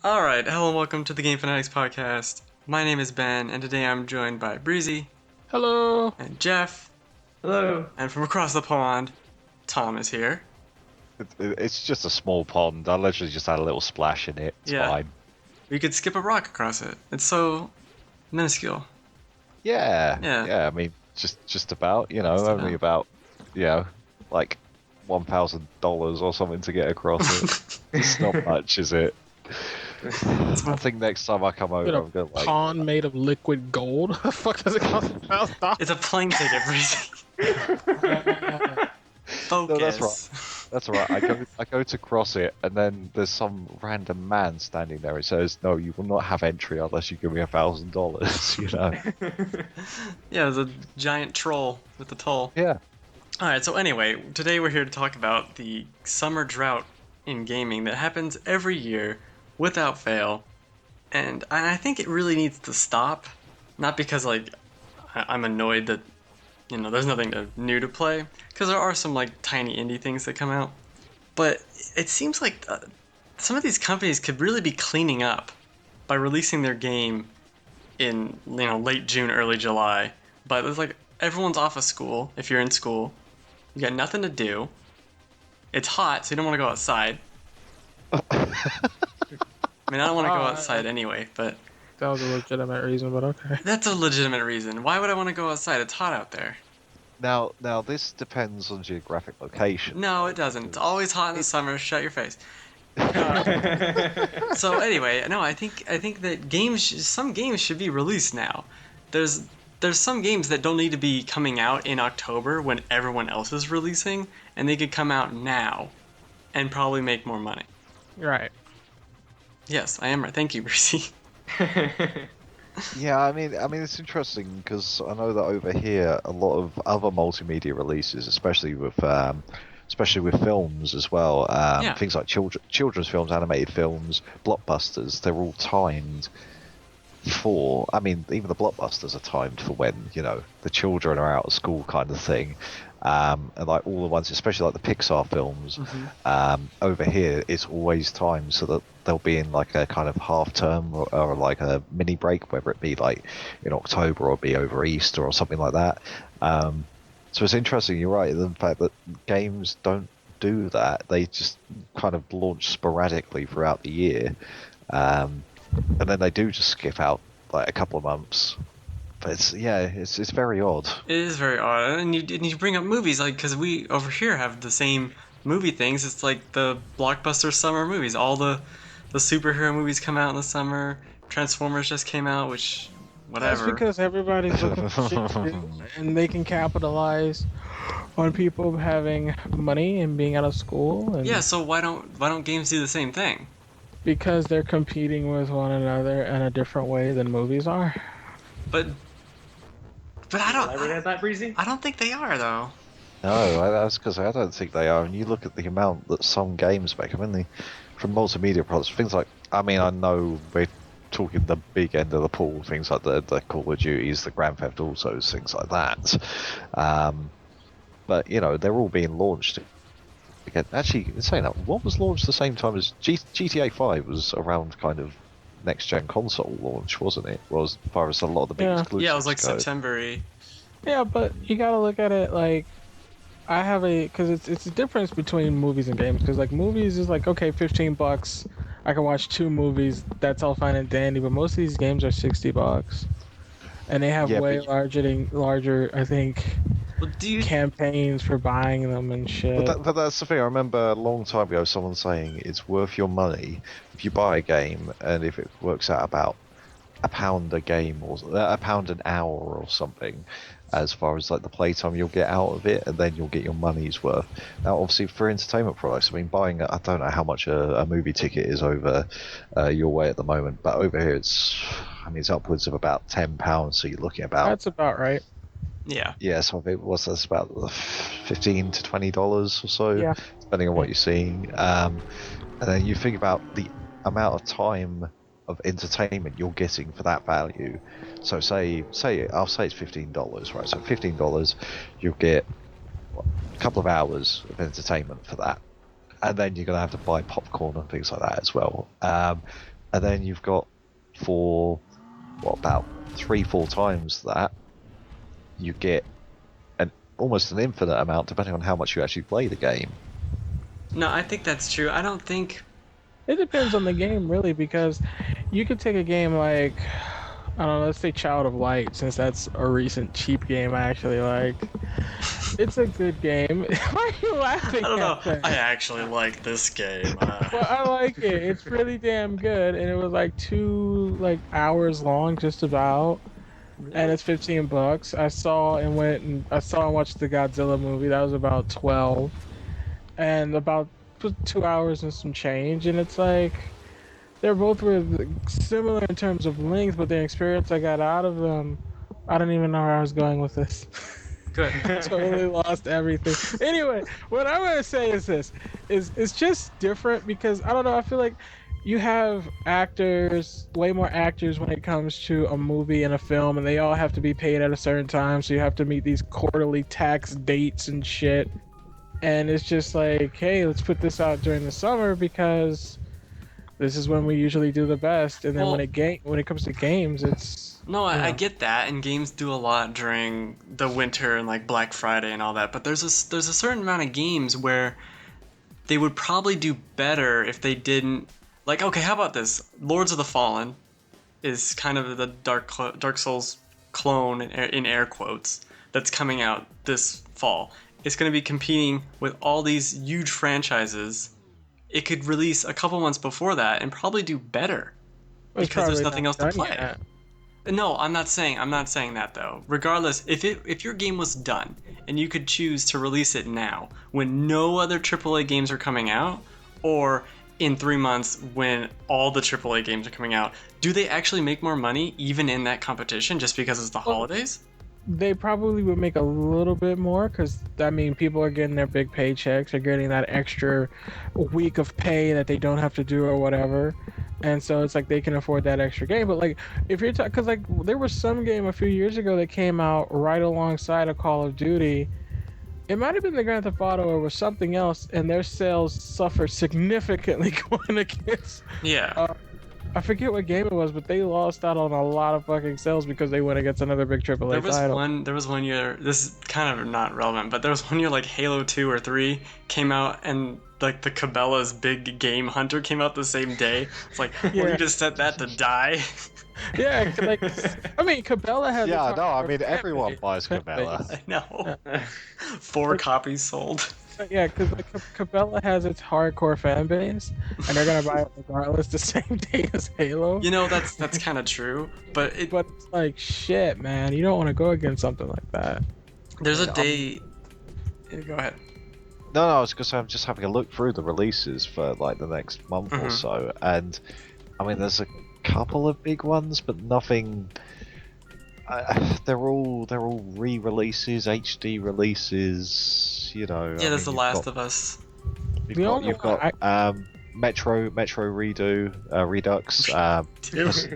Alright, hello and welcome to the Game Fanatics podcast. My name is Ben, and today I'm joined by Breezy Hello. and Jeff, Hello. and from across the pond, Tom is here. It's just a small pond. I literally just had a little splash in it. It's Yeah. fine. We could skip a rock across it. It's so minuscule. Yeah. Yeah. Yeah. I mean, just about. Just Only about, like $1,000 or something to get across it. It's not much, is it? I think next time I come over, With I'm a gonna pond made of liquid gold. The fuck does it cost $1,000? It's a plane ticket, Breezy. Focus. No, that's right. That's all right. I go to cross it, and then there's some random man standing there. It says, "No, you will not have entry unless you give me $1,000." You know? Yeah, there's a giant troll with the toll. Yeah. Alright, so anyway, today we're here to talk about the summer drought in gaming that happens every year without fail. And I think it really needs to stop. Not because, I'm annoyed that, there's nothing new to play. Because there are some, tiny indie things that come out. But it seems like some of these companies could really be cleaning up by releasing their game in, late June, early July. But it's like everyone's off of school, if you're in school. You got nothing to do. It's hot, so you don't want to go outside. I mean, I don't want to go outside anyway, but That was a legitimate reason, but okay. that's a legitimate reason. Why would I want to go outside? It's hot out there. Now this depends on geographic location. No, it doesn't. It's always hot in the summer. Shut your face. So anyway, no, I think that some games should be released now. There's some games that don't need to be coming out in October when everyone else is releasing, and they could come out now, and probably make more money. Right. Yes, I am right. Thank you, Brucey. Yeah, I mean, it's interesting because I know that over here a lot of other multimedia releases, especially with films as well, Yeah. things like children's films, animated films, blockbusters, they're all timed for. I mean, even the blockbusters are timed for when the children are out of school, kind of thing. And like all the ones, especially like the Pixar films, over here, it's always timed so that they'll be in like a kind of half term or like a mini break, whether it be like in October or be over Easter or something like that. So it's interesting. You're right. The fact that games don't do that, they just kind of launch sporadically throughout the year, and then they do just skip out like a couple of months. But it's very odd. It is very odd, and you bring up movies, because we over here have the same movie things. It's like the blockbuster summer movies. All the superhero movies come out in the summer. Transformers just came out, which whatever. That's because everybody's looking for shit to do, and they can capitalize on people having money and being out of school. And Yeah, so why don't games do the same thing? because they're competing with one another in a different way than movies are. But I don't. Ever had that, Breezy? I don't think they are though. No, that's because I don't think they are. And you look at the amount that some games make. I mean, from multimedia products, things like. I mean, I know we're talking the big end of the pool, things like the Call of Duties, the Grand Theft Autos, things like that. But they're all being launched. Again, actually, saying that, what was launched the same time as GTA 5 was around kind of next gen console launch, wasn't it? Well, as far as a lot of the big Yeah. exclusives Yeah, it was like go. September-y. Yeah, but you gotta look at it like because it's a difference between movies and games. Because like movies is like, okay, $15, I can watch 2 movies. That's all fine and dandy. But most of these games are $60, and they have Yeah, way but larger, I think, Well, do you? campaigns for buying them and shit. But that's the thing. I remember a long time ago someone saying it's worth your money if you buy a game, and if it works out about £1 a game or £1 an hour or something, as far as like the playtime you'll get out of it, and then you'll get your money's worth. Now, obviously, for entertainment products, I mean, buying I don't know how much a movie ticket is over your way at the moment, but over here it's upwards of about £10. So you're looking at about That's about right. Yeah. so I think that's about $15 to $20 or so, Yeah. depending on what you're seeing. And then you think about the amount of time of entertainment you're getting for that value. So I'll say it's $15, right? So $15, you'll get a couple of hours of entertainment for that, and then you're gonna have to buy popcorn and things like that as well. and then you've got for what about 3-4 times that you get almost an infinite amount depending on how much you actually play the game. No, I think that's true. I don't think. It depends on the game, really, because you could take a game like, I don't know, let's say Child of Light, since that's a recent cheap game I actually like. It's a good game. Why are you laughing I don't know. at that? I actually like this game. Well, I like it. It's really damn good, and it was like 2 hours long, just about. And it's $15. I saw and watched the Godzilla movie. That was about 12, and about 2 hours and some change. And it's like they're both were similar in terms of length, but the experience I got out of them, I don't even know where I was going with this. Good. Totally lost everything. Anyway, what I'm gonna say is this: is it's just different because I don't know. I feel like you have actors, way more actors when it comes to a movie and a film, and they all have to be paid at a certain time, so you have to meet these quarterly tax dates and shit. And it's just like, hey, let's put this out during the summer because this is when we usually do the best. And then Well, when it comes to games, it's No, I Yeah. get that, and games do a lot during the winter and like Black Friday and all that. But there's a certain amount of games where they would probably do better if they didn't. Like, okay, how about this? Lords of the Fallen is kind of the Dark Souls clone in air quotes that's coming out this fall. It's going to be competing with all these huge franchises. It could release a couple months before that and probably do better it's because there's probably nothing not else to done play. yet. No, I'm not saying that though. Regardless, if your game was done and you could choose to release it now when no other AAA games are coming out, or in 3 months when all the AAA games are coming out, do they actually make more money even in that competition just because it's the holidays? They probably would make a little bit more because I mean, people are getting their big paychecks, they're getting that extra week of pay that they don't have to do or whatever, and so it's like they can afford that extra game. But like, if you're talking, because like there was some game a few years ago that came out right alongside a Call of Duty. It might have been the Grand Theft Auto or was something else, and their sales suffered significantly going against. Yeah. I forget what game it was, but they lost out on a lot of fucking sales because they went against another big AAA title. There was one year, this is kind of not relevant, but there was one year like Halo 2 or 3 came out and like the Cabela's big game hunter came out the same day. It's like, well, Yeah. you just set that to die. Yeah, like I mean, Cabela has. Yeah, its no, I hardcore mean fan everyone base- buys fan Cabela. base. I know. 4 copies sold. Yeah, because like Cabela has its hardcore fan base, and they're gonna buy it regardless the same day as Halo. You know, that's kind of true, but But it's like shit, man. You don't want to go against something like that. there's a Yeah, day. Yeah, go ahead. No, I was gonna say I'm just having a look through the releases for like the next month or Mhm. so, and I mean there's a couple of big ones, but nothing. They're all re-releases, HD releases. You know. Yeah, there's The Last of Us. The only You've one got Metro Redo Redux.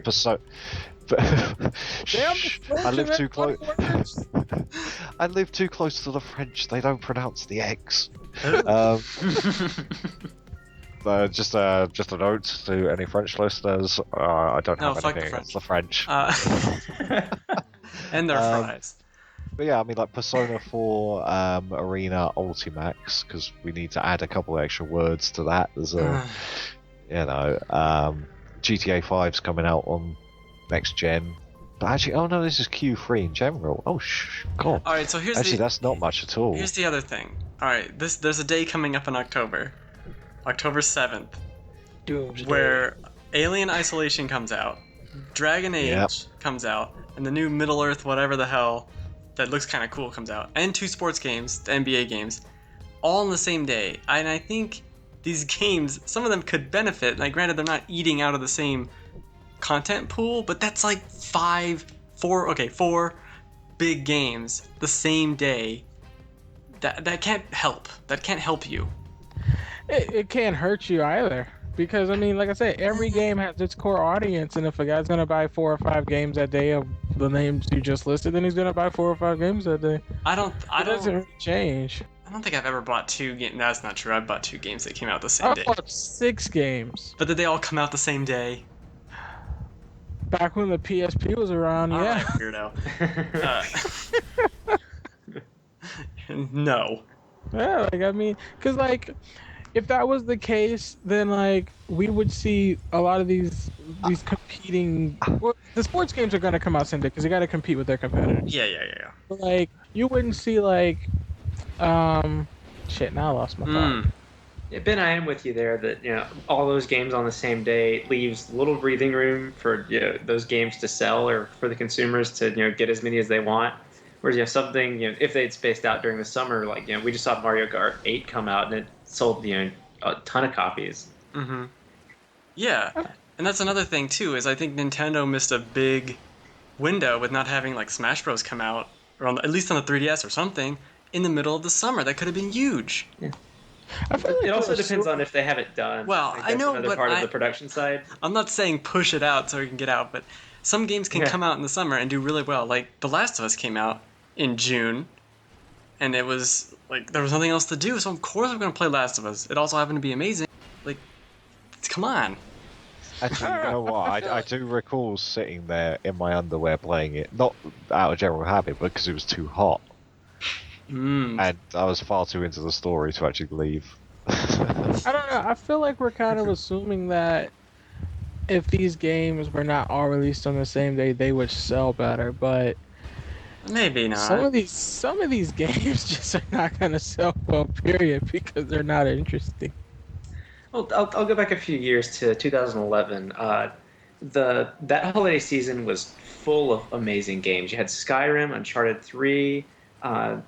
Perso- Damn, Shh, the I live too close. words. I live too close to the French. They don't pronounce the X. Um, just a note to any French listeners. I don't No, have fuck anything the against the French. And their fries. But yeah, I mean, like Persona 4 Arena Ultimax, because we need to add a couple of extra words to that. There's a, GTA 5's coming out on next gen. But actually, oh no, this is Q3 in general. Oh, God. All right, so Actually, that's not much at all. Here's the other thing. All right, there's a day coming up in October, October 7th, Doomsday. where Alien Isolation comes out, Dragon Age Yep. comes out, and the new Middle Earth whatever the hell that looks kind of cool comes out, and 2 sports games, the NBA games, all on the same day. And I think these games, some of them could benefit. Like, granted, they're not eating out of the same content pool, but that's like 4 big games the same day. That can't help. That can't help you. It can't hurt you either. Because I mean, like I said, every game has its core audience, and if a guy's gonna buy 4 or 5 games that day of the names you just listed, then he's gonna buy 4 or 5 games that day. I It doesn't don't really change. think I've ever bought 2 games. That's not true. I bought 2 games that came out the same I day. bought 6 games. But did they all come out the same day? Back when the PSP was around, All yeah. right, weirdo. No. Yeah, like I mean, because like if that was the case, then like we would see a lot of these competing. Well, the sports games are gonna come out someday because they got to compete with their competitors. Yeah. But like you wouldn't see like um shit. Now I lost my thought. Mm. Yeah, Ben, I am with you there that all those games on the same day leaves little breathing room for those games to sell or for the consumers to get as many as they want. Whereas something if they'd spaced out during the summer, like we just saw Mario Kart 8 come out and it sold a ton of copies. Mm-hmm. Yeah, and that's another thing too. Is I think Nintendo missed a big window with not having like Smash Bros. Come out, or at least on the 3DS or something, in the middle of the summer. That could have been huge. Yeah. I feel like It also there was depends on if they have it done. Well, Like, I that's know, another but part of the production side. I'm not saying push it out so it can get out, but some games can Yeah. come out in the summer and do really well. Like The Last of Us came out in June, and it was like there was nothing else to do, so of course I'm going to play Last of Us. It also happened to be amazing. Like, come on. Actually, you know what? I do recall sitting there in my underwear playing it, not out of general habit, but because it was too hot, Mm. and I was far too into the story to actually leave. I don't know. I feel like we're kind of assuming that if these games were not all released on the same day, they would sell better. But Maybe not. some of these games just are not gonna sell well, period, because they're not interesting. Well, I'll go back a few years to 2011. That holiday season was full of amazing games. You had Skyrim, Uncharted 3,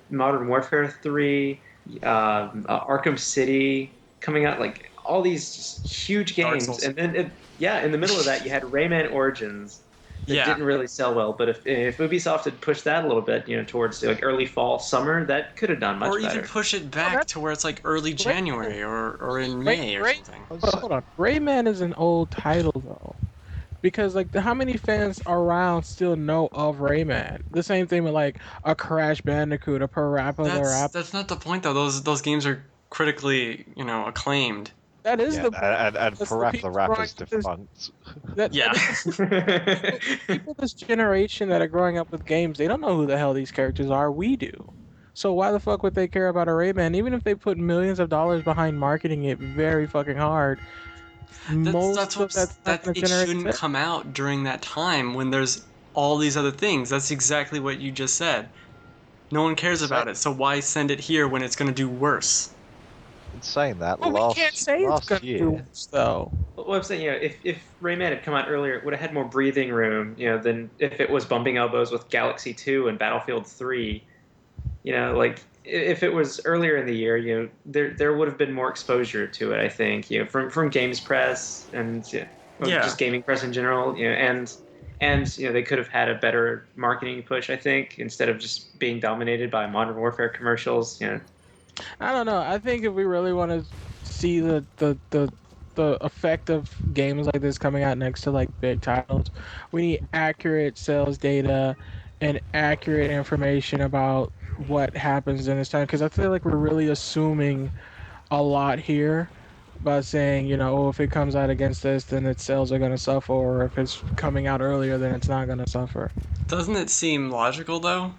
Modern Warfare 3, Arkham City coming out, like all these just huge Dark games. Souls. And then, in the middle of that, you had Rayman Origins that Yeah. didn't really sell well. But if Ubisoft had pushed that a little bit, towards like early fall, summer, that could have done much Or better. even push it back that's- to where it's like early January or in May or Ray- something. Hold on, Rayman is an old title though, because like how many fans around still know of Rayman? The same thing with like a Crash Bandicoot, a Parappa the Rapper. That's not the point though. Those games are critically, acclaimed. That is Yeah, the and that's the Parappa the people Rapper's growing up this- defunct. Yeah. people this generation that are growing up with games, they don't know who the hell these characters are. We do. So why the fuck would they care about a Rayman? Even if they put millions of dollars behind marketing it very fucking hard, That's what that's not gonna it generate shouldn't sales. come out during that time when there's all these other things. That's exactly what you just said. No one cares about it, so why send it here when it's going to do worse? In saying that, Well, we can't say it's last gonna do year, worse though. Well, I'm saying, if Rayman had come out earlier, it would have had more breathing room, than if it was bumping elbows with Galaxy 2 and Battlefield 3. Like if it was earlier in the year, there would have been more exposure to it. I think, from Games Press and or Yeah. just gaming press in general, and they could have had a better marketing push. I think instead of just being dominated by Modern Warfare commercials. I don't know. I think if we really want to see the effect of games like this coming out next to like big titles, we need accurate sales data and accurate information about what happens in this time. Because I feel like we're really assuming a lot here by saying, oh, if it comes out against this, then its sales are going to suffer, or if it's coming out earlier, then it's not going to suffer. Doesn't it seem logical though?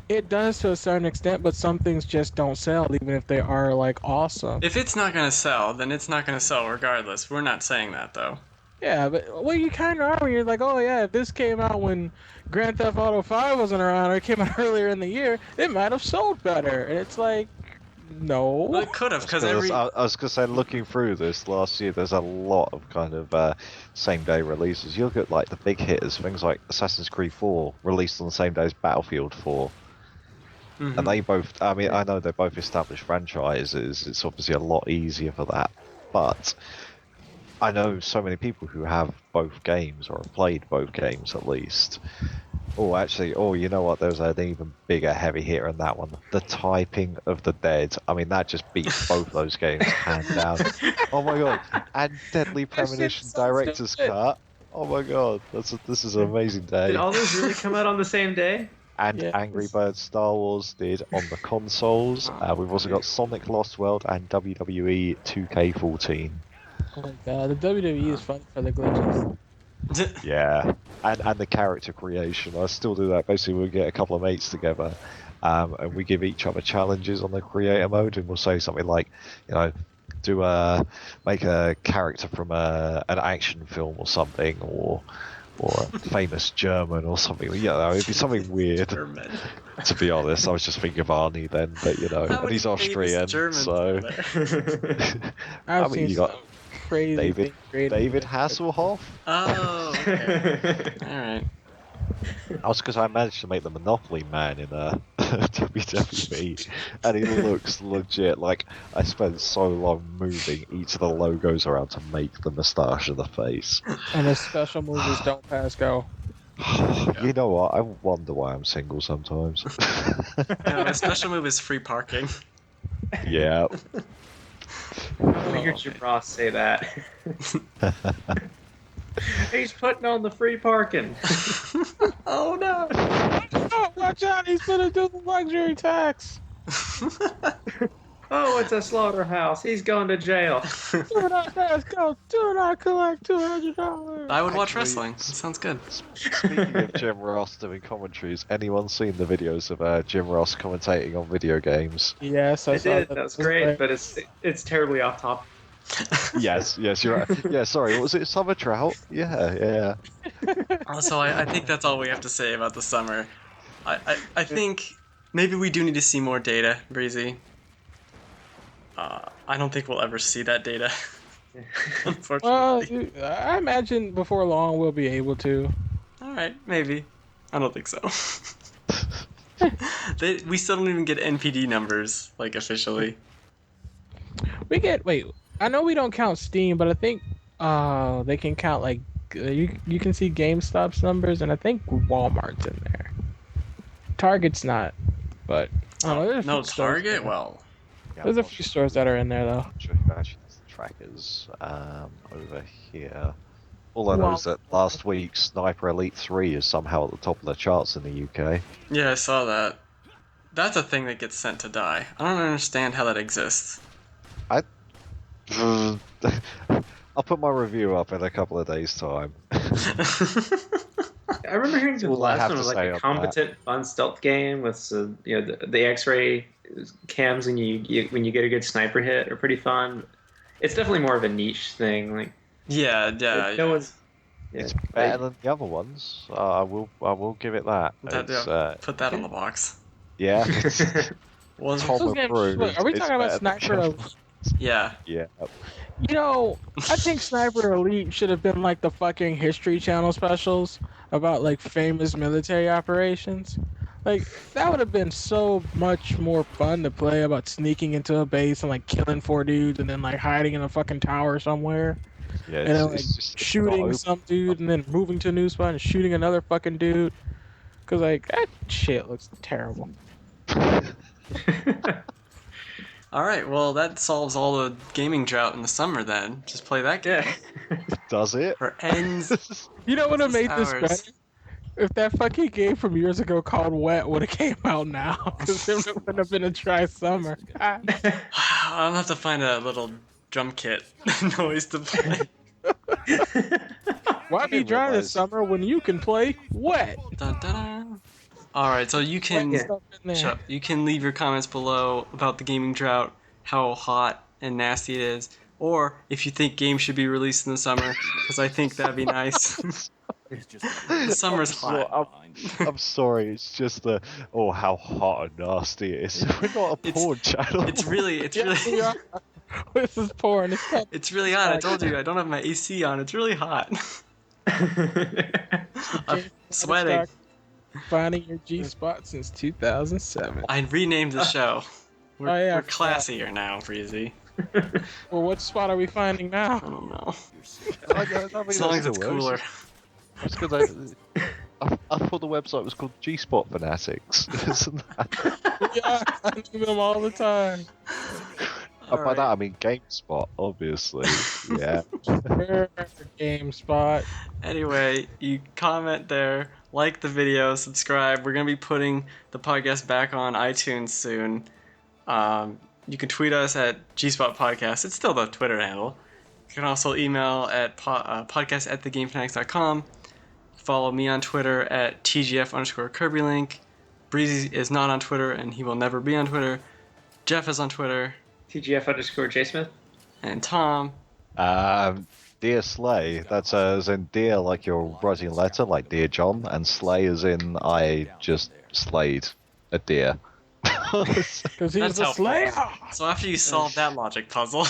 It does to a certain extent, but some things just don't sell, even if they are like awesome. If it's not going to sell, then it's not going to sell regardless. We're not saying that though. Yeah, but well, you kind of are when you're like, oh yeah, if this came out when Grand Theft Auto 5 wasn't around, or it came out earlier in the year, it might have sold better. And it's like, no. Well, it could have because I was gonna say, looking through this last year, there's a lot of kind of same day releases. You look at like the big hitters, things like Assassin's Creed 4 released on the same day as Battlefield 4. And they both, I mean, I know they're both established franchises, it's obviously a lot easier for that, but I know so many people who have both games, or have played both games at least. You know what, there's an even bigger heavy hitter in that one. The Typing of the Dead. I mean, that just beats both those games hands down. Oh my god. And Deadly Premonition so Director's stupid. Cut. Oh my god, this is an amazing day. Did all those really come out on the same day? And Yeah. Angry Birds Star Wars did on the consoles. We've also got Sonic Lost World and WWE 2K14. Oh my god, the WWE is fun for the glitches. Yeah, and the character creation. I still do that. Basically, we'll get a couple of mates together, and we give each other challenges on the creator mode, and we'll say something like, you know, make a character from an action film or something, or a famous German or something. You know, it'd be something weird. German. To be honest, I was just thinking of Arnie then, but you know, How and many he's famous Austrian, Germans so are there? I've I mean, seen you got some crazy David things created. David Hasselhoff. Oh, okay. All right. That's because I managed to make the Monopoly Man in WWE, and he looks legit. Like I spent so long moving each of the logos around to make the moustache and the face. And his special movies don't pass go. You know what? I wonder why I'm single sometimes. No, my special move is free parking. Yeah. I hear Jim Ross say that. He's putting on the free parking. Oh no! Oh, watch out! He's gonna do the luxury tax. Oh, it's a slaughterhouse. He's going to jail. Do not pass go. Do not collect $200. I would watch Actually, wrestling. That sounds good. Speaking of Jim Ross doing commentaries, anyone seen the videos of Jim Ross commentating on video games? Yes, I I saw did. that. That's great, but it's terribly off topic. Yes, you're right. Yeah, sorry, was it Summer Drought? Yeah. Also, I think that's all we have to say about the summer. I think maybe we do need to see more data, Breezy. I don't think we'll ever see that data, Well, unfortunately. I imagine before long we'll be able to. All right, maybe. I don't think so. We still don't even get NPD numbers, like, officially. Wait. I know we don't count Steam, but I think they can count like you can see GameStop's numbers, and I think Walmart's in there. Target's not, but I don't know, there's a No, few stores Target? there. Well, There's a few stores that are in there though. Trackers over here. All I know is that last week Sniper Elite 3 is somehow at the top of the charts in the UK. yeah, I saw that. That's a thing that gets sent to die. I don't understand how that exists. I'll put my review up in a couple of days' time. I remember hearing the All I last have one to was like say a on competent, fun stealth game with the X-ray cams when when you get a good sniper hit are pretty fun. It's definitely more of a niche thing. Like Yeah. no one's. Yeah, It's better than the other ones. I will give it that. Put that on the box. Yeah. Was Tom Those games- approved. wait, are we It's talking about better than Sniper the other Elite? ones. Yeah. Yeah. You know, I think Sniper Elite should have been like the fucking History Channel specials about like famous military operations. Like that would have been so much more fun to play about sneaking into a base and like killing 4 dudes and then like hiding in a fucking tower somewhere Yeah. and then like It's just shooting not some dude and then moving to a new spot and shooting another fucking dude. Cause like that shit looks terrible. All right. Well, that solves all the gaming drought in the summer. Then just play that game Yeah. Does it? for ends. You know what would have made this Hours. better? If that fucking game from years ago called Wet would have came out now, because it would have been a dry summer. I'll have to find a little drum kit noise to play. Why be dry realize- this summer when you can play Wet? Dun, dun, dun. All right. So you can. Yeah. Stuff in there. Shut up. You can leave your comments below about the gaming drought, how hot and nasty it is, or if you think games should be released in the summer, because I think that'd be nice. The summer's hot. I'm sorry. It's just how hot and nasty it is. We're not a It's- porn channel. It's really, Yeah. This is porn. It's called it's really hot. I told you I don't have my AC on. It's really hot. I'm sweating. Finding your G spot since 2007. I renamed the show. We're, Oh, yeah, I we're forgot. classier now, Breezy. Well, what spot are we finding I now? don't know. I think As long as that it's still works. cooler. It's because I thought the website was called G-Spot Fanatics. Isn't that? Yeah, I do them all the time. And by that I mean GameSpot, obviously. Yeah. Game spot. Anyway, you comment there, like the video, subscribe. We're gonna be putting the podcast back on iTunes soon. You can tweet us at GSpot Podcast. It's still the Twitter handle. You can also email at podcast@thegamefanatics.com. Follow me on Twitter at TGF_KirbyLink. Breezy is not on Twitter, and he will never be on Twitter. Jeff is on Twitter. TGF_JSmith. And Tom. Dear Slay, that's as in dear like you're writing a letter, like Dear John, and Slay as in I just slayed a deer. Because he's That's the helpful. Slayer. So after you solve that logic puzzle,